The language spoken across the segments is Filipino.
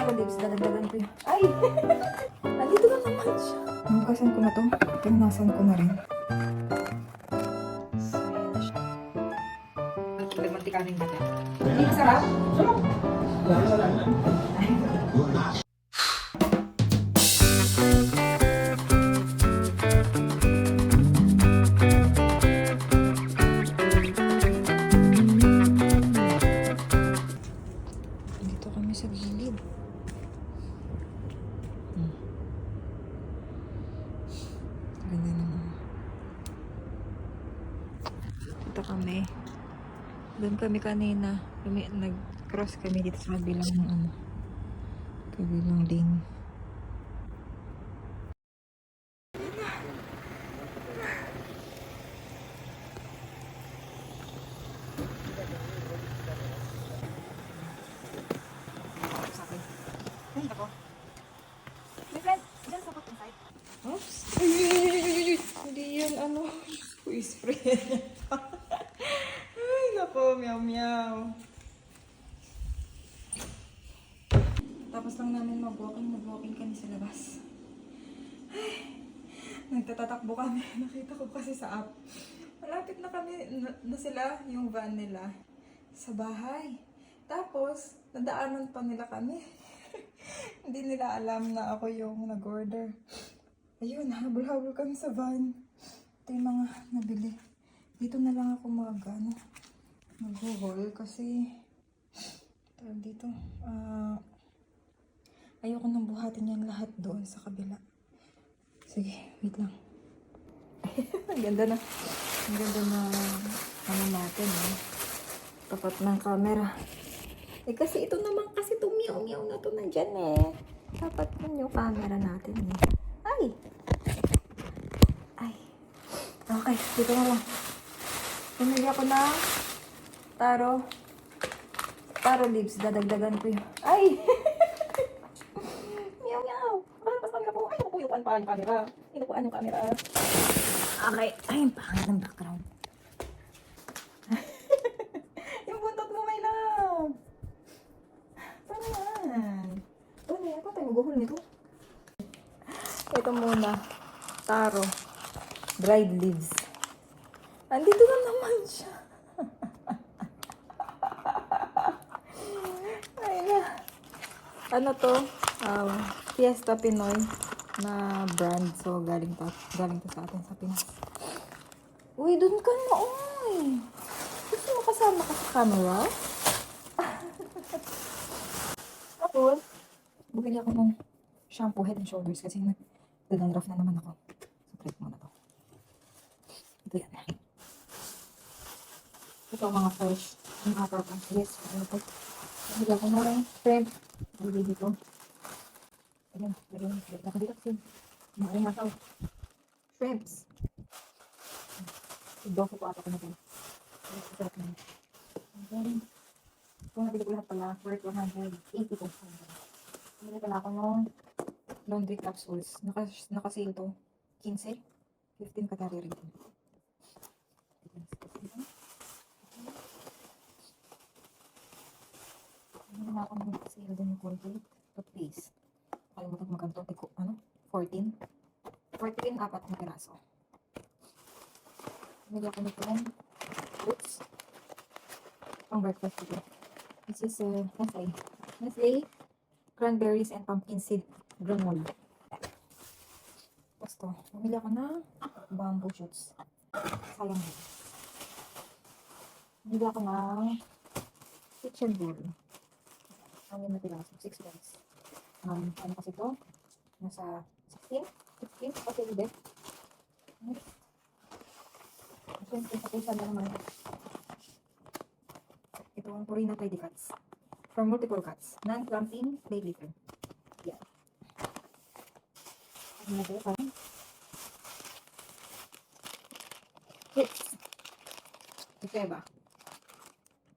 Para lips, dadagdagan ko yun. Ay! Nandito na naman siya. Hugasan ko na to. Pinunasan ko na rin. So, ayan na siya. Nagmantikanin na na. Hindi masarap? Dito kami sa gilid. Ganda naman. Ito kami. Doon kami kanina. Nag-cross kami dito sa kabilang kabilang lane. Ay, ako. My friend, dyan sa pot inside. Oops. Hindi yan, spray niya pa. Ay, nako, meow meow. Tapos lang namin mag-walking kami sa labas. Ay, nagtatatakbo kami. Nakita ko kasi sa app. Malapit na kami, na sila, yung van nila, sa bahay. Tapos, nadaanan pa nila kami. Hindi nila alam na ako yung nag-order. Ayun, habol-habol kami sa van. Ito yung mga nabili. Dito na lang ako mag-haul kasi dito, ayoko nang buhatin yan lahat doon sa kabila. Sige, wait lang. Ang ganda na natin, tapat ng camera. Kasi ito naman kasi tumiyaw-miyaw na to nandyan dapat yun yung camera natin Ay! Okay, dito na lang. Pumili ako ng taro leaves. Dadagdagan ko yun. Ay! Miyaw-miyaw! Pasang ka po. Ay, napuyukan pa yung camera. Inupuan yung camera. Okay. Ay, ang pangit ng background. Yung buntot mo, my love. Paano yan? Ako tayo mag-uhol nito. Ito muna. Taro. Dried leaves. Andito na naman siya. Ay na. Ano to? Fiesta Pinoy na brand. So, galing to sa atin sa Pinas. Uy, dun ka na, uy. Gusto mo kasama ka sa camera? Tapos, bumili ako ng shampoo, Head and Shoulders kasi nag-dandruff na naman ako. So, try mo na to. Ito yan. Ito mga fresh. Yung atar ko. Yes, ito. Bumili ako ng shrimp. Bumili dito. Ayan, lagyan ako dito kasi maaring masaw. Shrimps. Idoko po ata ko na ito. Kung nabili ko lahat pala, worth 180 po. Bumili pala ako ng laundry capsules. Naka-sale to. 15. 15 katari rin. Bumili na ako ng sale din yung Colgate toothpaste. Kalimutan magkanto. 14. 14, 4 na piraso. Bumili ako nitong fruits. Pang breakfast ito. This is Nestle cranberries and pumpkin seed granola. Tapos to, bumili ako ng bamboo shoots. Sayang din. Bumili ako ng kitchen bowl. Ang na piraso, 6 grams. Ano kasi to? Nasa 16 kasi hindi. Siyempre, sa pusa na naman. Ito ang Purina Tidy Cuts. From multiple cuts. Non-clumping, baby liquor. Yan. Ano na ito? Hits. Ito ba?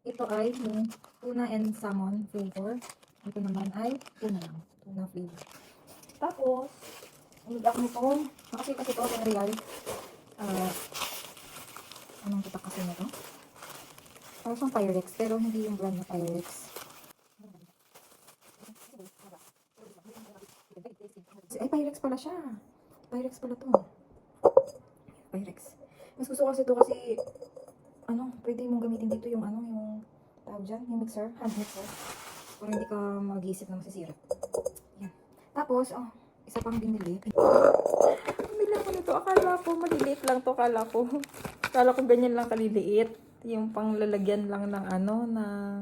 Ito ay yung tuna and salmon flavor. Ito naman ay tuna lang. Tuna flavor. Tapos, ulit ako nito. Kasi ito ang real. Anong tatak kasi na ito? Parang Pyrex, pero hindi yung brand na Pyrex. Ay, Pyrex pala siya. Pyrex pala to. Pyrex. Mas gusto ko kasi ito kasi, ano, pwede mong gamitin dito yung ano, yung tawag dyan, yung mixer, hand mixer. Para hindi ka mag-iisip na masisira. Yan. Tapos, oh, isa pang binili. Bumili ako nito. Akala ko maliliit lang to. Akala ko ganyan lang kaliliit. Yung panglalagyan lang ng ano, ng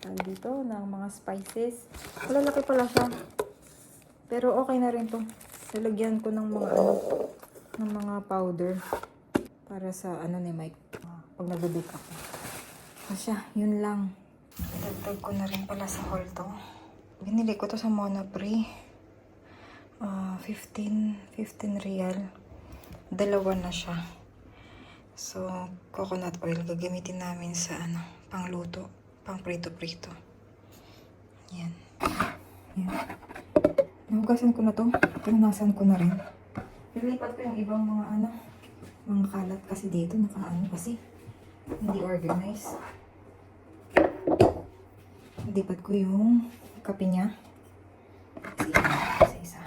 tawag dito, ng mga spices. Malalaki pala siya. Pero okay na rin to. Lalagyan ko ng mga ano, ng mga powder para sa ano ni Mike. Pag nag-bake ako. So siya, yun lang. Dagdag ko na rin pala sa haul to. Binili ko to sa Monoprix. 15 real. Dalawa na siya. So, coconut oil gagamitin namin sa ano, pangluto, pang prito-prito. Yan. Yan. Nahugasan ko na to. Pinunasan ko na rin. Nilipat ko yung ibang mga ano, mga kalat kasi dito nakaano kasi hindi organized. Nilipat ko yung kape niya. Isa-isa.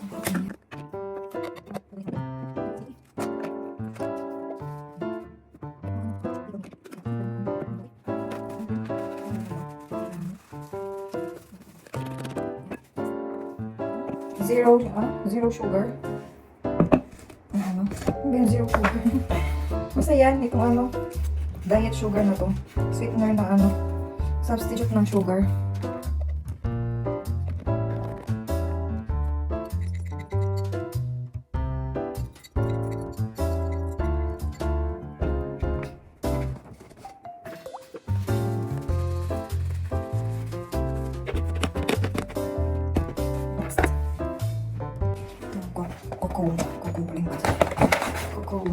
Yung kape niya. 0 sugar. Ano? Hindi zero sugar. Basta yan, itong ano, diet sugar na to. Sweetener na ano, substitute ng sugar. Kukuling kasi. Cocoa.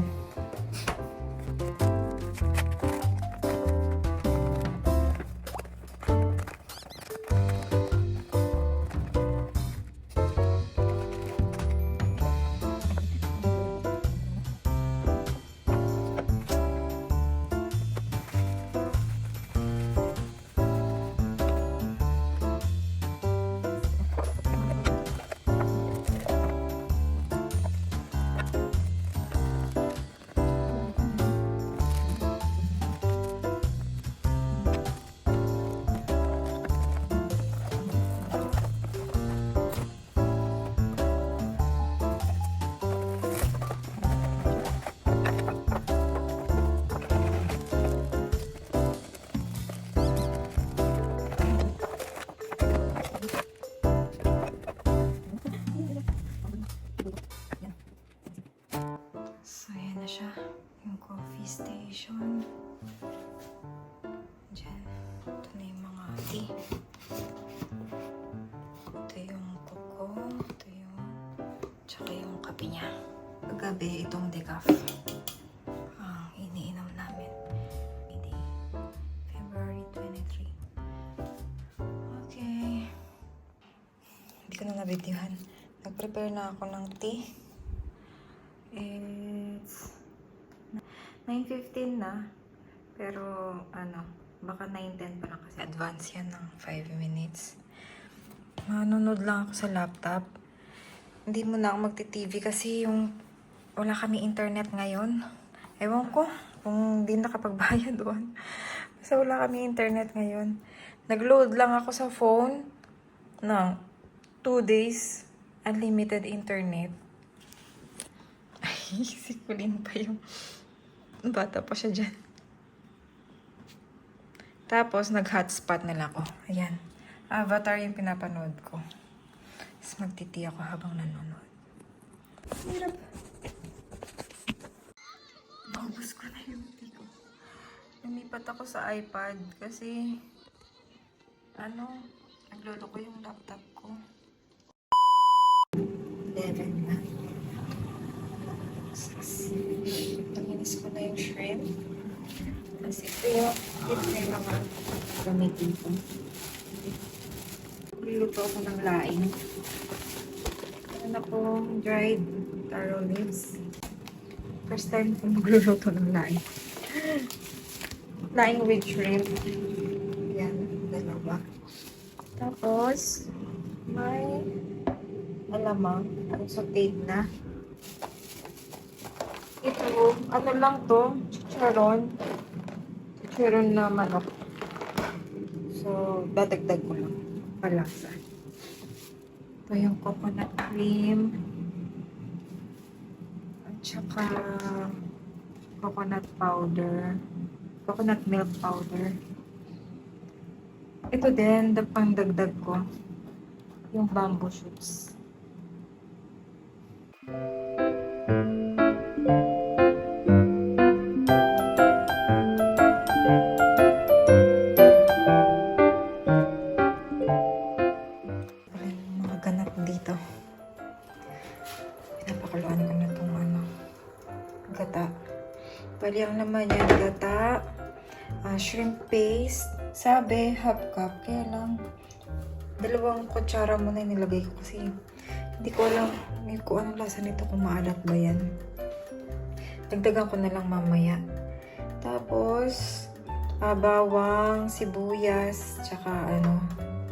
So, ayan na siya. Yung coffee station. Diyan. Ito na yung mga tea. Ito yung coco. Ito yung... Tsaka yung kape niya. Paggabi, itong decaf. Ang iniinom namin. Hindi. February 23. Okay. Hindi ko na nabidyohan. Nag-prepare na ako ng tea. It's 9:15 na. Pero, ano, baka 9:10 pa lang kasi advance yan ng 5 minutes. Manunod lang ako sa laptop. Hindi mo na ako magti-TV kasi yung wala kami internet ngayon. Ewan ko kung hindi nakapagbayad doon. Basta wala kami internet ngayon. Nag-load lang ako sa phone ng 2 days unlimited internet. Ay, si Colleen pa yung bata pa siya dyan. Tapos, nag-hotspot na lang ako. Ayan. Avatar yung pinapanood ko. Tapos, magtiti ako habang nanonood. Hirap. Maubos ko na yung tea ko. Lumipat ako sa iPad kasi, ano, naglolo ko yung laptop ko. 11 na. Naginis ko na yung shrimp. Kasi ito yung mga gamitin ko. Luluto ako ng laing. Meron akong dried taro leaves. First time ko magluluto ng laing. Laing with shrimp. Yan, dalawa. Tapos, may alamang, sauteed na. Ito, ano lang to, chicharon. Chicharon na manok. So, dadagdag ko lang palasa. Ito yung coconut cream. At saka coconut powder. Coconut milk powder. Ito din, pangdagdag ko. Yung bamboo shoots. Mga ganap dito. Pinapakuluan ko na itong gata. Bali ang naman yan, gata, shrimp paste, sabi, half cup. Kaya lang, 2 kutsara muna yung nilagay ko kasi hindi ko alam kung anong lasa nito, kung maalat ba yan. Dagdagan ko na lang mamaya. Tapos, bawang, sibuyas, tsaka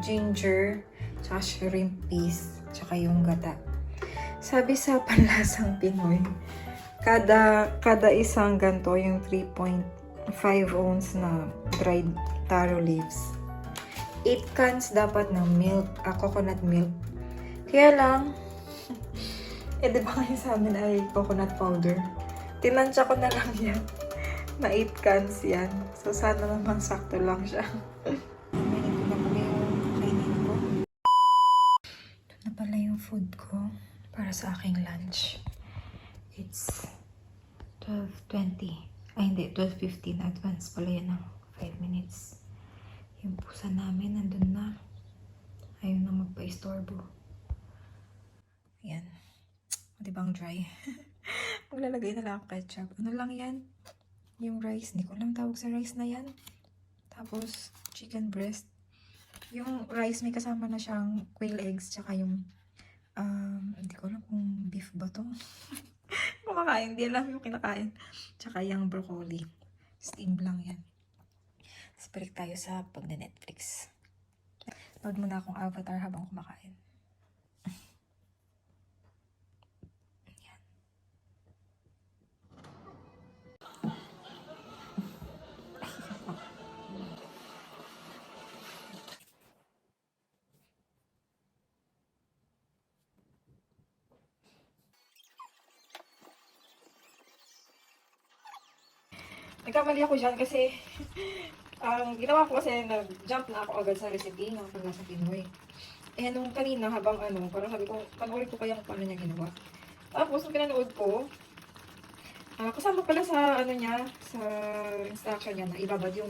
ginger, tsaka shrimp paste, tsaka yung gata. Sabi sa panlasang Pinoy, kada isang ganto, yung 3.5 ounce na dried taro leaves, 8 cans dapat ng milk, coconut milk. Kaya lang, di ba kayo sa amin ay coconut powder? Tinansya ko na lang yan. Na 8 cans yan. So, sana naman sakto lang siya. Ito na pala yung kainin ko. Ito na pala yung food ko para sa aking lunch. It's 12:20. Ay, hindi. 12:15. Advance pala yan ng 5 minutes. Yung pusa namin, nandun na. Ayaw na magpa-istorbo. Ayan. Diba ang dry? Maglalagay na lang ako ketchup. Ano lang yan? Yung rice. Hindi ko alam tawag sa rice na yan. Tapos, chicken breast. Yung rice may kasama na siyang quail eggs. Tsaka yung, hindi ko alam kung beef ba to. Kumakain. Hindi alam yung kinakain. Tsaka yung broccoli. Steam lang yan. Balik tayo sa pag-Netflix. Nood muna akong Avatar habang kumakain. Yan. Nagkamali ako dyan kasi ang ginawa ko kasi nag-jump na ako agad sa recipe ng Panlasang Pinoy. Eh, nung kanina habang parang sabi ko, panoorin ko kaya kung paano niya ginawa. Tapos, nung pinanood ko, kasama pala sa niya, sa instruction niya na ibabad yung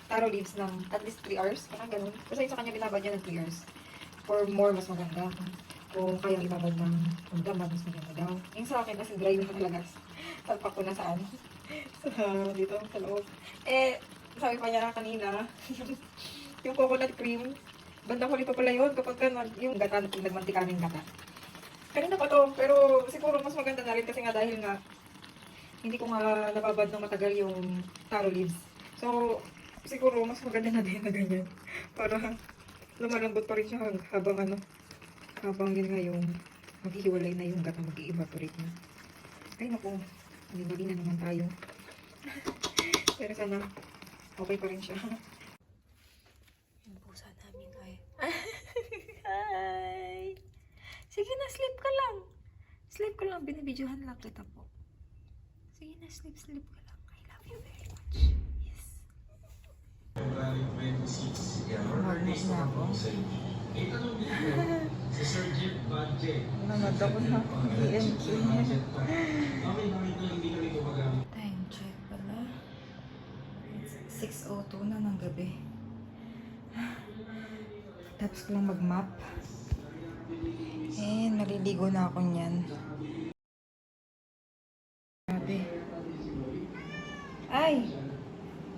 taro leaves ng at least 3 hours. Parang ganun. Kasi sa kanya binabad niya ng 3 hours. For more, mas maganda. Kung kaya ibabad ng damag, mas maganda daw. Yung sa akin, kasi dry na talaga. Salpak ko na sa dito, sa loob. Eh, sabi pa niya kanina, yung coconut cream, bandang huli pa pala yun kapag yung gata, nagmantika ng gata. Kanina pa to, pero siguro mas maganda na rin kasi nga dahil nga hindi ko nga nababad ng matagal yung taro leaves. So, siguro mas maganda na din na ganyan. Para lumalambot pa rin siya habang yun nga yung maghihiwalay na yung gata, mag-i-evaporate na. Ay naku, nabali na naman tayo. Pero sana okay pa rin siya. Yung pusa namin ay... Hi! Sige na, sleep ka lang. Sleep ka lang. Binibidyohan lang kita po. Sige na, sleep ka lang. I love you very much. Yes. Magnas na ako. Namad ako na. EMQ. Time check pala. 6:02 na ng gabi. Tapos ko lang mag-map. Eh, naliligo na ako niyan. Grabe. Ay!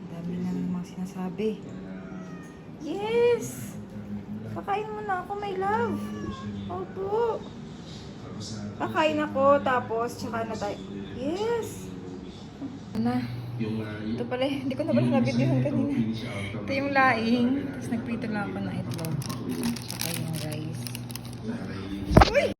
Ang dami na namang sinasabi. Yes! Kakain mo na ako, my love. Opo. Kakain ako, tapos tsaka na tayo. Yes! Na. Ito pala, hindi ko na pala nabidyohan kanina. Ito yung laing. Tapos nagprito lang ako ng itlog. Tsaka yung rice. Uy!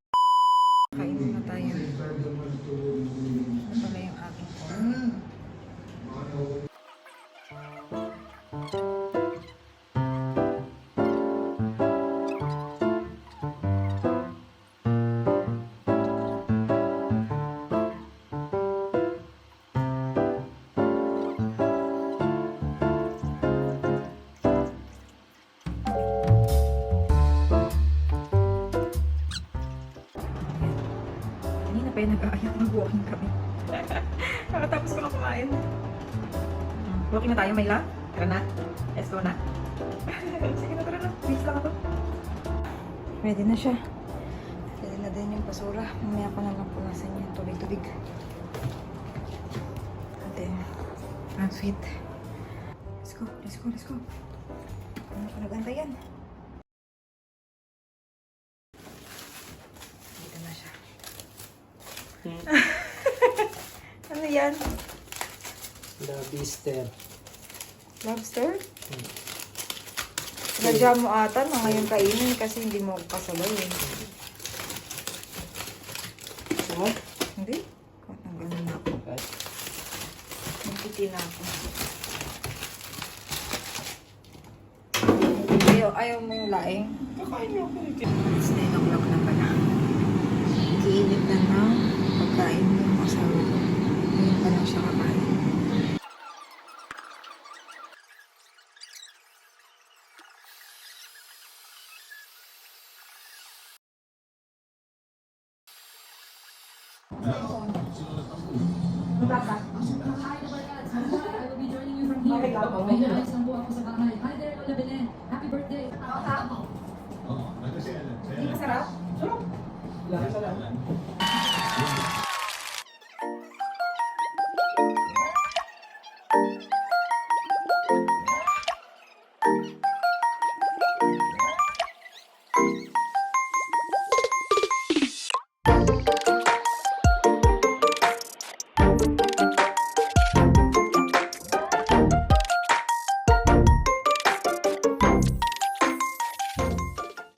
tayo nag-aayat, mag-walking kami. Kakatapos ko na kumain. Walking na tayo, Mayla. Tara na. Let's go na. Sige na, tara na. Please lang ako. Ready na siya. Ready na din yung basura. Mamaya ko na lang punasan yung tubig-tubig. And then, outfit. Let's go, let's go, let's go. Ano pa nag-antayan? Dito na siya. Ano yan? Lobster. Lobster? Sinadya mo ata na ngayon kainin kasi hindi mo kasabay eh. Ano? Hindi? Ang ganun na ako. Nagpiti na ako. Ayaw mo yung laing? Kakain niyo ako. It's 9 o'clock na pala. Iinit na ng pagkain yung asawa ko. Ngayon pa lang siya kakain. May highlights ng buwan ko sa bahay. Hi there, Lola Belen. Happy birthday. Hindi masarap? Lasa lang.